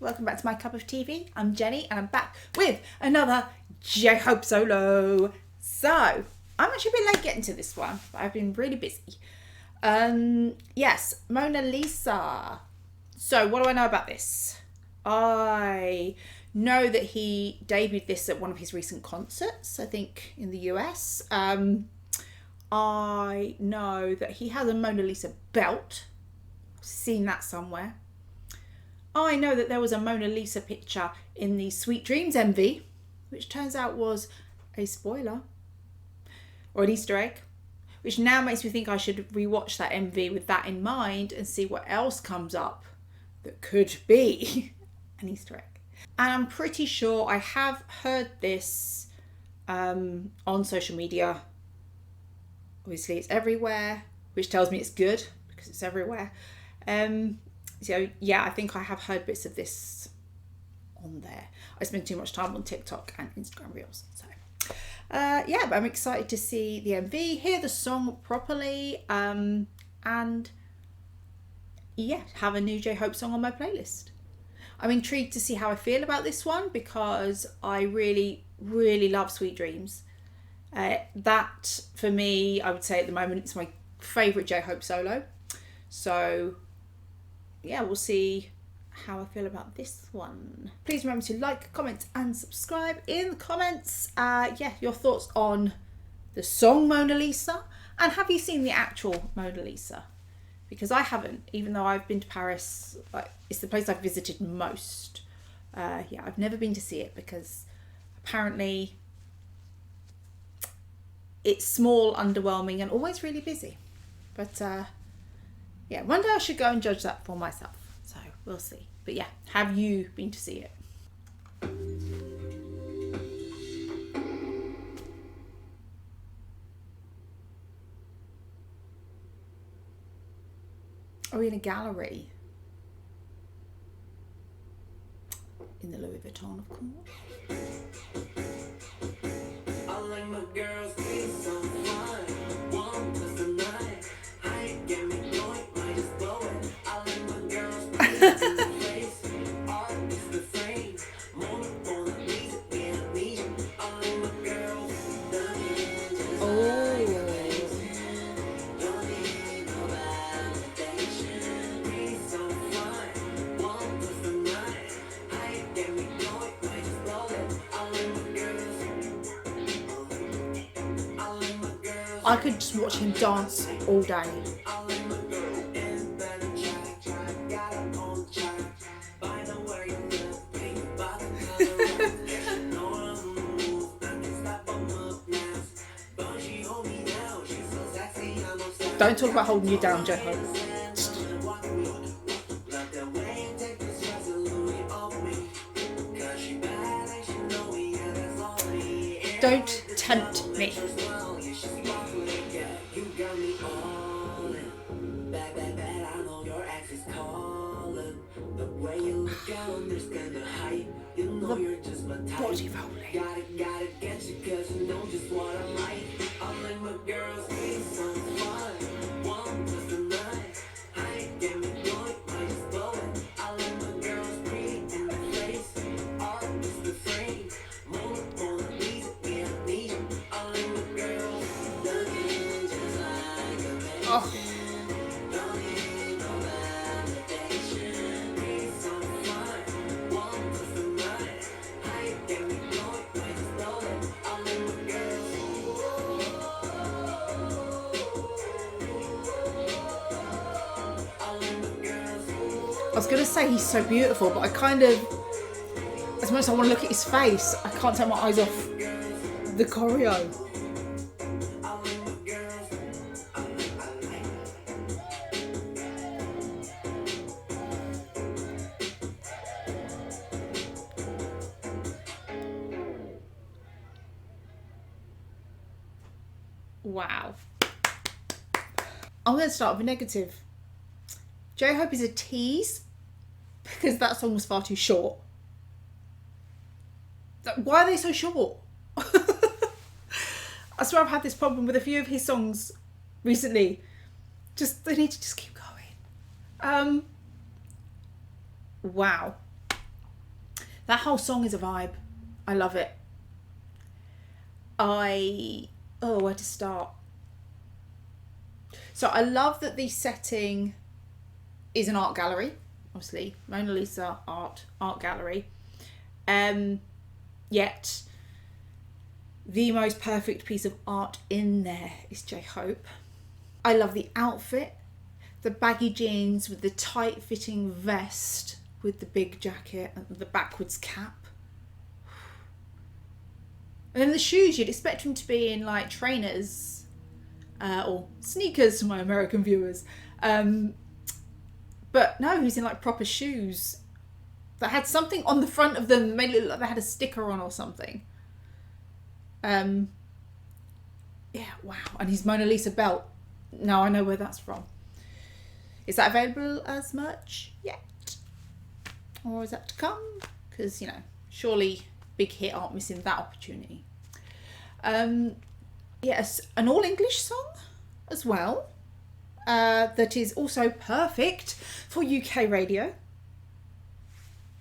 welcome back to My Cup of TV. I'm Jenny and I'm back with another J-Hope solo. So, I'm actually a bit late getting to this one, but I've been really busy. Yes, Mona Lisa. So, what do I know about this? I know that he debuted this at one of his recent concerts, I think in the US. I know that he has a Mona Lisa belt. I've seen that somewhere. I know that there was a Mona Lisa picture in the Sweet Dreams MV, which turns out was a spoiler or an Easter egg, which now makes me think I should rewatch that MV with that in mind and see what else comes up that could be an Easter egg. And I'm pretty sure I have heard this on social media. Obviously it's everywhere, which tells me it's good because it's everywhere. So yeah, I think I have heard bits of this on there. I spend too much time on TikTok and Instagram Reels. So yeah, but I'm excited to see the MV, hear the song properly, and yeah, have a new J-Hope song on my playlist. I'm intrigued to see how I feel about this one because I really, really love Sweet Dreams. That, for me, I would say at the moment, it's my favourite J-Hope solo. So, yeah, we'll see how I feel about this one. Please remember to like, comment and subscribe in the comments. Yeah, your thoughts on the song Mona Lisa, and have you seen the actual Mona Lisa? Because I haven't, even though I've been to Paris. It's the place I've visited most. Yeah, I've never been to see it because apparently it's small, underwhelming, and always really busy. But yeah, one day I should go and judge that for myself. So we'll see. But yeah, have you been to see it? Are we in a gallery? In the Louis Vuitton, of course. I like my girls be so fine. One plus the night. I ain't get me going, might just blow it. I like my girls be in the face. Art is the frame. Mona Lisa, yeah, me. I like my girls. I could just watch him dance all day. Don't talk about holding you down, J-Hope. Don't tempt me. The body rolling. Oh. I was going to say he's so beautiful, but I kind of, as much as I want to look at his face, I can't take my eyes off the choreo. Wow. I'm going to start with a negative. J-Hope is a tease because that song was far too short. Why are they so short? I swear I've had this problem with a few of his songs recently. They need to just keep going. Wow. That whole song is a vibe. I love it. Where to start? So I love that the setting is an art gallery. Obviously, Mona Lisa art gallery. Yet the most perfect piece of art in there is J-Hope. I love the outfit, the baggy jeans with the tight fitting vest with the big jacket and the backwards cap. And then the shoes, you'd expect him to be in like trainers or sneakers to my American viewers. But no, he's in like proper shoes that had something on the front of them that made it look like they had a sticker on or something. Yeah, wow. And his Mona Lisa belt. Now I know where that's from. Is that available as much yet? Or is that to come? Because, you know, surely big hit aren't missing that opportunity. Yes, an all English song as well. That is also perfect for UK radio.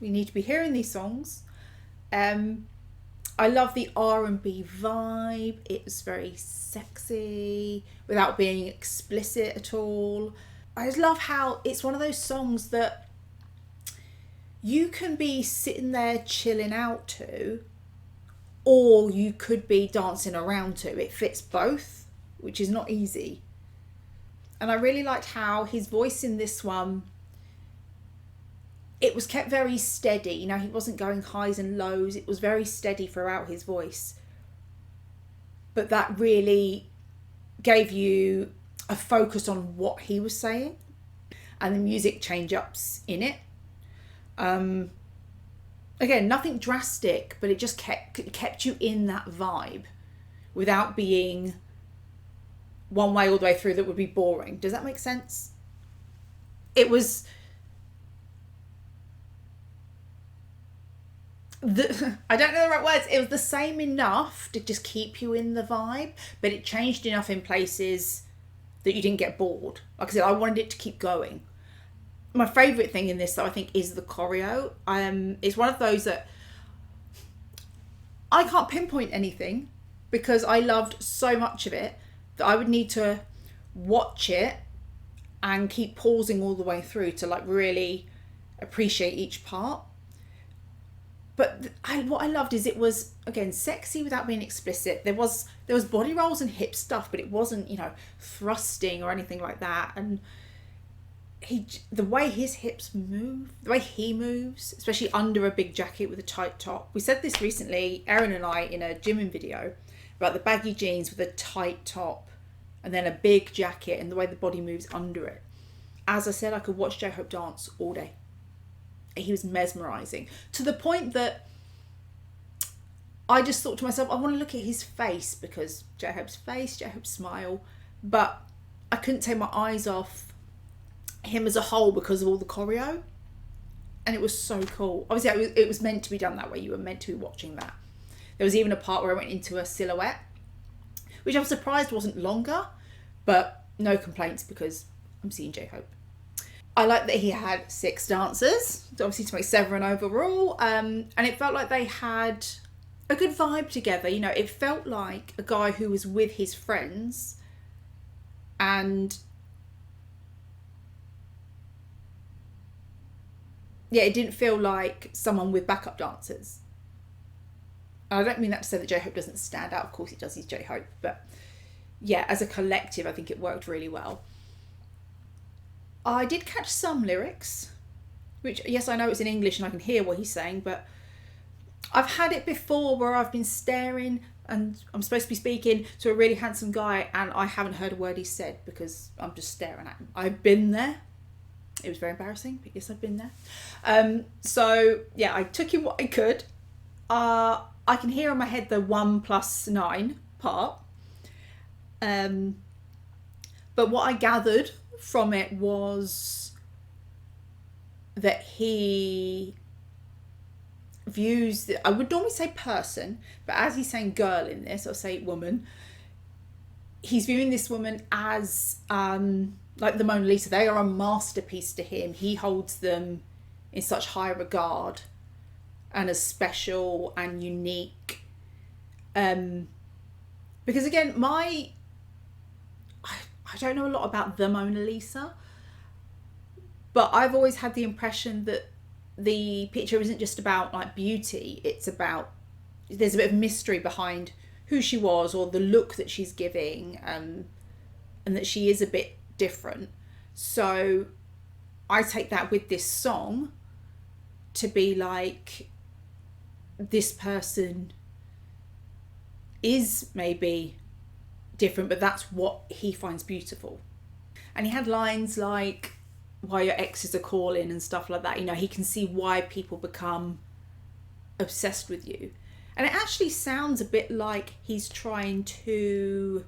We need to be hearing these songs. I love the R&B vibe. It's very sexy without being explicit at all. I just love how it's one of those songs that you can be sitting there chilling out to, or you could be dancing around to. It fits both, which is not easy. And I really liked how his voice in this one, it was kept very steady. You know, he wasn't going highs and lows. It was very steady throughout his voice. But that really gave you a focus on what he was saying and the music change-ups in it. Again, nothing drastic, but it just kept you in that vibe without being one way all the way through that would be boring. Does that make sense? It was... I don't know the right words. It was the same enough to just keep you in the vibe, but it changed enough in places that you didn't get bored. Like I said, I wanted it to keep going. My favourite thing in this, though, I think, is the choreo. It's one of those that I can't pinpoint anything because I loved so much of it that I would need to watch it and keep pausing all the way through to like really appreciate each part. But what I loved is it was, again, sexy without being explicit. There was body rolls and hip stuff, but it wasn't, you know, thrusting or anything like that. And the way his hips move, the way he moves, especially under a big jacket with a tight top. We said this recently, Erin and I, in a gymming video about the baggy jeans with a tight top and then a big jacket and the way the body moves under it. As I said, I could watch J-Hope dance all day. He was mesmerising to the point that I just thought to myself, I want to look at his face because J-Hope's face, J-Hope's smile, but I couldn't take my eyes off him as a whole because of all the choreo, and it was so cool. Obviously, it was meant to be done that way. You were meant to be watching that. There was even a part where I went into a silhouette, which I'm surprised wasn't longer, but no complaints because I'm seeing J-Hope. I like that he had 6 dancers, obviously to make 7 overall, and it felt like they had a good vibe together. You know, it felt like a guy who was with his friends, and yeah, it didn't feel like someone with backup dancers. I don't mean that to say that J-Hope doesn't stand out. Of course he does, he's J-Hope, but yeah, as a collective, I think it worked really well. I did catch some lyrics, which, yes, I know it's in English and I can hear what he's saying, but I've had it before where I've been staring and I'm supposed to be speaking to a really handsome guy and I haven't heard a word he said because I'm just staring at him. I've been there. It was very embarrassing, but yes, I've been there. So, yeah, I took in what I could. I can hear in my head the 1 + 9 part. But what I gathered from it was that he views, I would normally say person, but as he's saying girl in this, I'll say woman. He's viewing this woman as like the Mona Lisa. They are a masterpiece to him. He holds them in such high regard. and as special and unique. Because again, I don't know a lot about the Mona Lisa, but I've always had the impression that the picture isn't just about like beauty, it's about, there's a bit of mystery behind who she was or the look that she's giving, and that she is a bit different. So I take that with this song to be like, this person is maybe different, but that's what he finds beautiful. And he had lines like, why your exes are calling and stuff like that. You know, he can see why people become obsessed with you. And it actually sounds a bit like he's trying to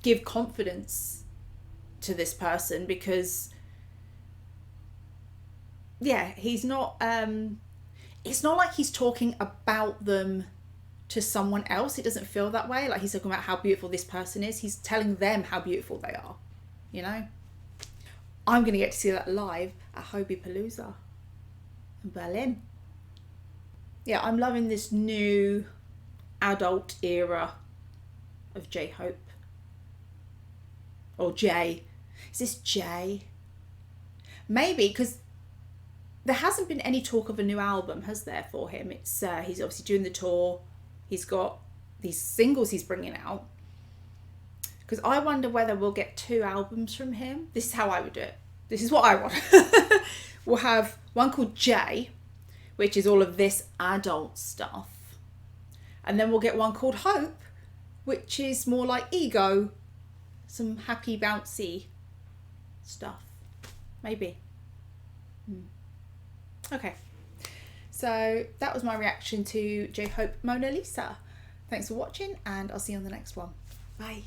give confidence to this person, because yeah, he's not, it's not like he's talking about them to someone else. It doesn't feel that way. Like he's talking about how beautiful this person is. He's telling them how beautiful they are, you know? I'm going to get to see that live at Hobie Palooza in Berlin. Yeah, I'm loving this new adult era of J-Hope. Or Jay. Is this Jay? Maybe, because there hasn't been any talk of a new album, has there, for him? It's he's obviously doing the tour. He's got these singles he's bringing out. Because I wonder whether we'll get 2 albums from him. This is how I would do it. This is what I want. We'll have one called J, which is all of this adult stuff. And then we'll get one called Hope, which is more like ego. Some happy, bouncy stuff. Maybe. Okay. So that was my reaction to J-Hope Mona Lisa. Thanks for watching, and I'll see you on the next one. Bye.